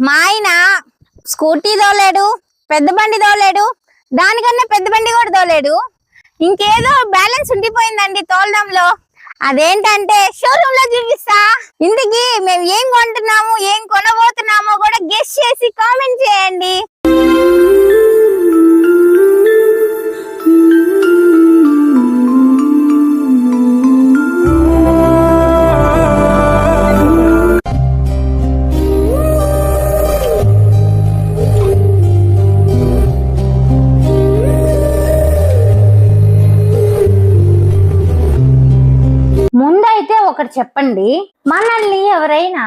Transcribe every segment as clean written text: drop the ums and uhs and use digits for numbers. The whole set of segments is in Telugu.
మా ఆయన స్కూటీ తోలేడు, పెద్ద బండి తోలేడు, దానికన్నా పెద్ద బండి కూడా తోలేడు. ఇంకేదో బ్యాలెన్స్ ఉండిపోయిందండి తోలడంలో. అదేంటంటే షోరూమ్ లో చూపిస్తా. ఇందుకి మేము ఏం కొంటున్నాము, ఏం కొనబోతున్నామో కూడా గెస్ చేసి కామెంట్ చేయండి. ముందైతే ఒకటి చెప్పండి, మనల్ని ఎవరైనా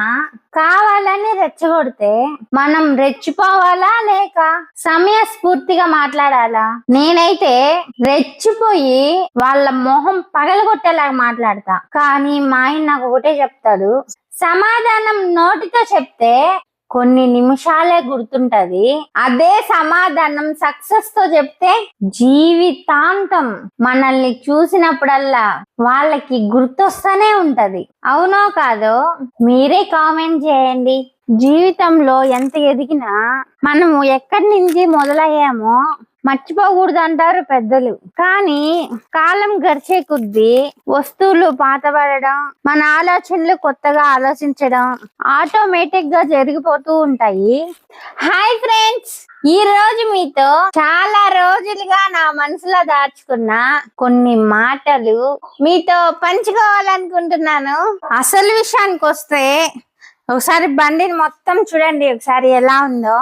కావాలని రెచ్చగొడితే మనం రెచ్చిపోవాలా లేక సమయస్ఫూర్తిగా మాట్లాడాలా? నేనైతే రెచ్చిపోయి వాళ్ళ మొహం పగలగొట్టేలాగా మాట్లాడతా. కానీ మా ఆయన నాకు ఒకటే చెప్తాడు, సమాధానం నోటితో చెప్తే కొన్ని నిమిషాలే గుర్తుంటది, అదే సమాధానం సక్సెస్ తో చెప్తే జీవితాంతం మనల్ని చూసినప్పుడల్లా వాళ్ళకి గుర్తొస్తూనే ఉంటది. అవునో కాదో మీరే కామెంట్ చేయండి. జీవితంలో ఎంత ఎదిగినా మనము ఎక్కడి నుంచి మొదలయ్యామో మర్చిపోకూడదు అంటారు పెద్దలు. కానీ కాలం గడిచే కొద్దీ వస్తువులు పాతబడడం, మన ఆలోచనలు కొత్తగా ఆలోచించడం ఆటోమేటిక్ గా జరిగిపోతూ ఉంటాయి. హాయ్ ఫ్రెండ్స్, ఈ రోజు మీతో చాలా రోజులుగా నా మనసులో దాచుకున్న కొన్ని మాటలు మీతో పంచుకోవాలనుకుంటున్నాను. అసలు విషయానికి వస్తే ఒకసారి బండిని మొత్తం చూడండి, ఒకసారి ఎలా ఉందో.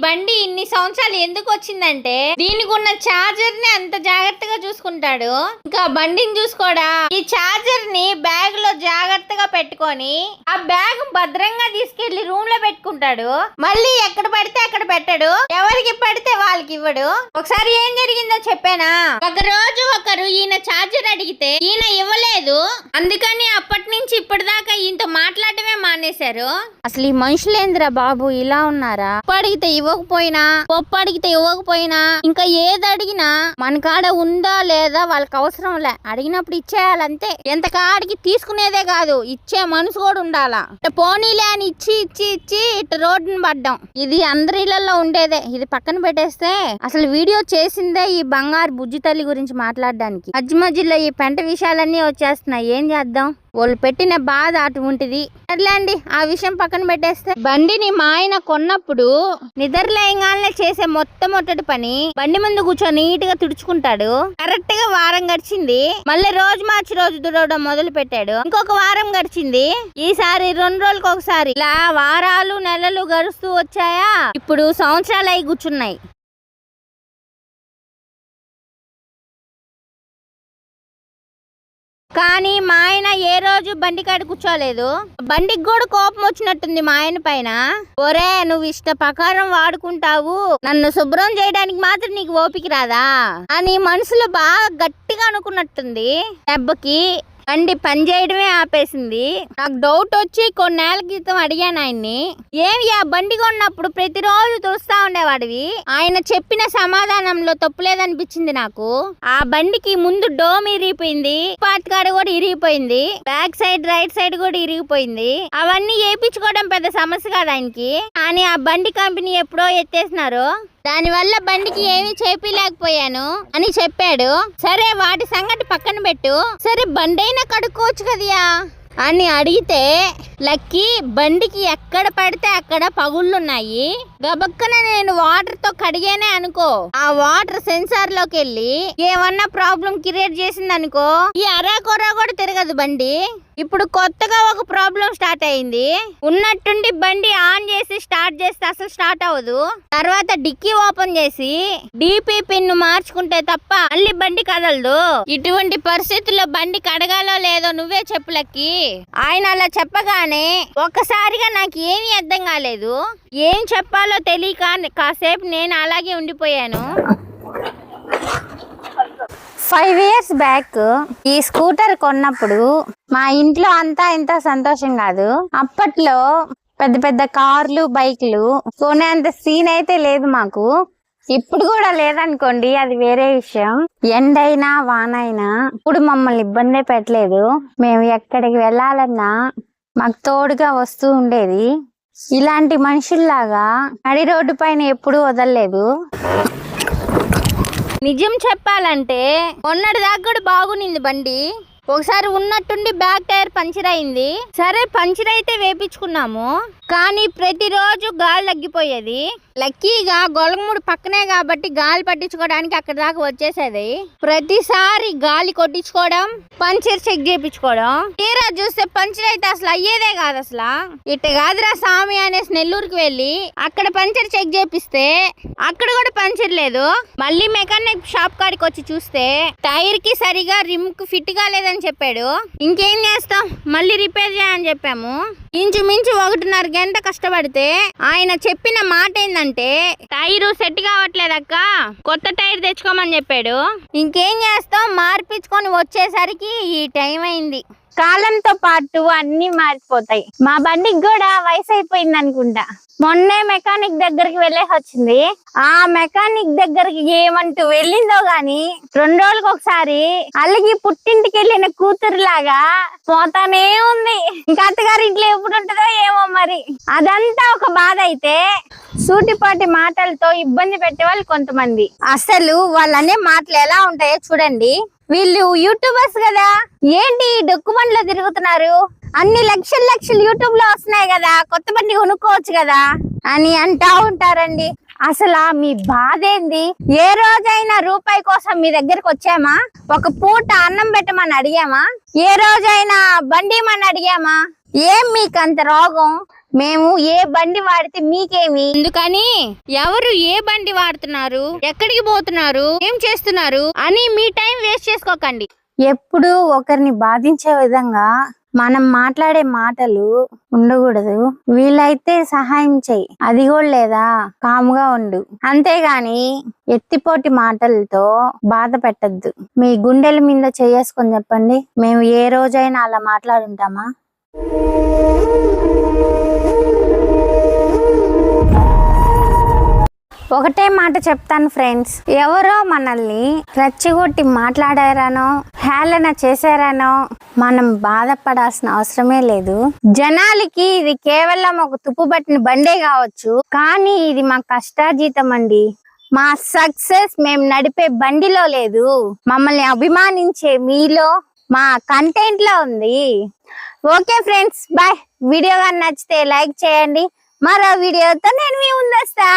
బండి ఇన్ని సంవత్సరాలు ఎందుకు వచ్చిందంటే దీనికి ఉన్న చార్జర్ ని అంత జాగ్రత్తగా చూసుకుంటాడు. ఇంకా బండిని చూసుకోడా, ఈ చార్జర్ ని బ్యాగ్ లో జాగ్రత్తగా పెట్టుకొని ఆ బ్యాగ్ భద్రంగా తీసుకెళ్లి రూమ్ లో పెట్టుకుంటాడు. మళ్ళీ ఎక్కడ పడితే అక్కడ పెట్టడు, ఎవరికి పడితే వాళ్ళకి ఇవ్వడు. ఒకసారి ఏం జరిగిందో చెప్పానా? ఒక రోజు ఒకరు ఈయన చార్జర్ అడిగితే ఈయన ఇవ్వలేదు. అందుకని అప్పటి నుంచి ఇప్పటిదాకా ఈయనతో మాట్లాడటమే మానేశారు. అసలు ఈ మనుషులేంద్రా బాబు ఇలా ఉన్నారా? అడిగితే ఇవ్వకపోయినా, పప్పు అడిగితే ఇవ్వకపోయినా, ఇంకా ఏది అడిగినా మన కాడ ఉందా లేదా వాళ్ళకి అవసరం లే, అడిగినప్పుడు ఇచ్చేయాలంతే. ఎంత కాడికి తీసుకునేదే కాదు, ఇచ్చే మనసు కూడా ఉండాలా. పోనీలే అని ఇచ్చి ఇచ్చి ఇచ్చి ఇటు రోడ్డును పడ్డాం. ఇది అందరి ఇళ్లలో ఉండేదే. ఇది పక్కన పెట్టేస్తే అసలు వీడియో చేసిందే ఈ బంగారు బుజ్జి తల్లి గురించి మాట్లాడడానికి. మధ్య మధ్యలో ఈ పెంట విషయాలన్నీ వచ్చేస్తున్నాయి. ఏం చేద్దాం, వాళ్ళు పెట్టిన బాధ అటువంటిది. అట్లాండి ఆ విషయం పక్కన పెట్టేస్తే, బండిని మా ఆయన కొన్నప్పుడు నిద్రలేయంగానే చేసే మొట్టమొదటి పని బండి ముందు కూర్చొని నీట్ గా తుడుచుకుంటాడు. కరెక్ట్ గా వారం గడిచింది, మళ్ళీ రోజు మార్చి రోజు తుడవడం మొదలు పెట్టాడు. ఇంకొక వారం గడిచింది, ఈసారి 2 రోజులకు ఒకసారి. ఇలా వారాలు నెలలు గడుస్తూ వచ్చాయా, ఇప్పుడు సంవత్సరాలు అయి కూర్చున్నాయి. కానీ మా ఆయన ఏ రోజు బండి కాడ కూర్చోలేదు. బండికి కూడా కోపం వచ్చినట్టుంది మా ఆయన పైన. ఒరే, నువ్వు ఇష్ట ప్రకారం వాడుకుంటావు, నన్ను శుభ్రం చేయడానికి మాత్రం నీకు ఓపిక రాదా అని మనసులో బాగా గట్టిగా అనుకున్నట్టుంది. దెబ్బకి బండి పని చేయడమే ఆపేసింది. నాకు డౌట్ వచ్చి కొన్నేళ్ల క్రితం అడిగాను ఆయన్ని, ఏమి ఆ బండి కొన్నప్పుడు ప్రతిరోజు తుడుస్తా ఉండేవాడివి? ఆయన చెప్పిన సమాధానంలో తప్పులేదనిపించింది నాకు. ఆ బండికి ముందు డోమ్ ఇరిగిపోయింది, పార్ట్ కాడ కూడా ఇరిగిపోయింది, బ్యాక్ సైడ్ రైట్ సైడ్ కూడా ఇరిగిపోయింది. అవన్నీ వేయించుకోవడం పెద్ద సమస్య కాదు ఆయనకి. కానీ ఆ బండి కంపెనీ ఎప్పుడో ఎత్తేసినారు, దానివల్ల బండికి ఏమీ చేపిలేకపోయాను అని చెప్పాడు. సరే వాటి సంగతి పక్కన పెట్టు, సరే బండి అయినా కడుక్కోవచ్చు కదయా అని అడిగితే, లక్కీ బండికి ఎక్కడ పడితే అక్కడ పగుళ్ళున్నాయి. గబక్కన నేను వాటర్ తో కడిగానే అనుకో, ఆ వాటర్ సెన్సార్ లోకి వెళ్ళి ఏమన్నా ప్రాబ్లం క్రియేట్ చేసింది అనుకో, ఈ అరాకొరా కూడా తిరగదు బండి. ఇప్పుడు కొత్తగా ఒక ప్రాబ్లం స్టార్ట్ అయింది. ఉన్నట్టుండి బండి ఆన్ చేసి స్టార్ట్ చేస్తే అసలు స్టార్ట్ అవ్వదు. తర్వాత డిక్కీ ఓపెన్ చేసి డిపి పిన్ మార్చుకుంటే తప్ప మళ్ళీ బండి కదలదు. ఇటువంటి పరిస్థితుల్లో బండి కడగాలో లేదో నువ్వే చెప్పులకి. ఆయన అలా చెప్పగానే ఒక్కసారిగా నాకు ఏమీ అర్థం కాలేదు. ఏం చెప్పాలో తెలియక కాసేపు నేను అలాగే ఉండిపోయాను. 5 years బ్యాక్ ఈ స్కూటర్ కొన్నప్పుడు మా ఇంట్లో అంతా ఇంత సంతోషం కాదు. అప్పట్లో పెద్ద పెద్ద కార్లు బైక్లు కొనేంత సీన్ అయితే లేదు మాకు. ఇప్పుడు కూడా లేదనుకోండి, అది వేరే విషయం. ఎండైనా వానైనా ఇప్పుడు మమ్మల్ని ఇబ్బంది పెట్టలేదు. మేము ఎక్కడికి వెళ్ళాలన్నా మాకు తోడుగా వస్తూ ఉండేది. ఇలాంటి మనుషుల్లాగా నడి రోడ్డు పైన ఎప్పుడు వదలలేదు. నిజం చెప్పాలంటే మొన్నటి దాకా కూడా బాగునింది బండి. ఒకసారి ఉన్నట్టుండి బ్యాక్ టైర్ పంచర్ అయింది. సరే పంచర్ అయితే వేపించుకున్నాము, కానీ ప్రతిరోజు గాలి తగ్గిపోయేది. లక్కీగా గొలగముడు పక్కనే కాబట్టి గాలి పట్టించుకోవడానికి అక్కడ దాకా వచ్చేసేది. ప్రతిసారి గాలి కొట్టించుకోవడం, పంచర్ చెక్ చేయించుకోవడం. తీరా చూస్తే పంచర్ అయితే అసలు అయ్యేదే కాదు. అసలు ఇట్ట కాదురా సామి అనేసి నెల్లూరుకి వెళ్ళి అక్కడ పంచర్ చెక్ చేపిస్తే అక్కడ కూడా పంచర్ లేదు. మళ్ళీ మెకానిక్ షాప్ కాడికి వచ్చి చూస్తే టైర్ కి సరిగా రిమ్ కు ఫిట్ కాలేదని చెప్పాడు. ఇంకేం చేస్తాం, మళ్ళీ రిపేర్ చేయని చెప్పాము. ఇంచుమించు 1.5 గంట కష్టపడితే ఆయన చెప్పిన మాట ఏంటంటే టైరు సెట్ కావట్లేదక్క, కొత్త టైర్ తెచ్చుకోమని చెప్పాడు. ఇంకేం చేస్తాం, మార్పించుకొని వచ్చేసరికి ఈ టైం అయింది. కాలంతో పాటు అన్ని మారిపోతాయి. మా బండికి కూడా వయసు అయిపోయింది అనుకుంటా. మొన్నే మెకానిక్ దగ్గరికి వెళ్ళేసి వచ్చింది. ఆ మెకానిక్ దగ్గరికి ఏమంటూ వెళ్ళిందో గాని 2 రోజులకు ఒకసారి అలిగి పుట్టింటికి వెళ్ళిన కూతురులాగా పోతానే ఉంది. ఇంకా అత్తగారి ఇంట్లో ఎప్పుడు ఉంటుందో ఏమో మరి. అదంతా ఒక బాధ అయితే, సూటిపాటి మాటలతో ఇబ్బంది పెట్టే వాళ్ళు కొంతమంది. అసలు వాళ్ళనే మాటలు ఎలా ఉంటాయో చూడండి. వీళ్ళు యూట్యూబర్స్ కదా, ఏంటి డొక్కు బండ్లో తిరుగుతున్నారు, అన్ని లక్షలు యూట్యూబ్ లో వస్తున్నాయి కదా, కొత్త బండి కొనుక్కోవచ్చు కదా అని అంటా ఉంటారండి. అసలు మీ బాధ ఏంది? ఏ రోజైనా రూపాయి కోసం మీ దగ్గరకు వచ్చామా? ఒక పూట అన్నం పెట్టమని అడిగామా? ఏ రోజైనా బండి మని అడిగామా? ఏం మీకు అంత రోగం? మేము ఏ బండి వాడితే మీకేమి? ఎందుకని ఎవరు ఏ బండి వాడుతున్నారు, ఎక్కడికి పోతున్నారు, ఏం చేస్తున్నారు అని మీ టైం వేస్ట్ చేసుకోకండి. ఎప్పుడు ఒకరిని బాధించే విధంగా మనం మాట్లాడే మాటలు ఉండకూడదు. వీలైతే సహాయం చెయ్యి, అది కూడా లేదా కాముగా ఉండు. అంతేగాని ఎత్తిపోటి మాటలతో బాధ పెట్టద్దు. మీ గుండెల మీద చేసుకొని చెప్పండి, మేము ఏ రోజైనా అలా మాట్లాడుంటామా? ఒకటే మాట చెప్తాను ఫ్రెండ్స్, ఎవరో మనల్ని రెచ్చగొట్టి మాట్లాడారనో హేళన చేశారనో మనం బాధపడాల్సిన అవసరమే లేదు. జనాలకి ఇది కేవలం ఒక తుప్పుబట్టిన బండే కావచ్చు, కానీ ఇది మా కష్టార్జితం అండి. మా సక్సెస్ మేము నడిపే బండిలో లేదు, మమ్మల్ని అభిమానించే మీలో, మా కంటెంట్ లో ఉంది. Okay friends, bye. వీడియో కానీ నచ్చితే లైక్ చేయండి. మరో వీడియోతో నేను మీ ముందు వస్తా.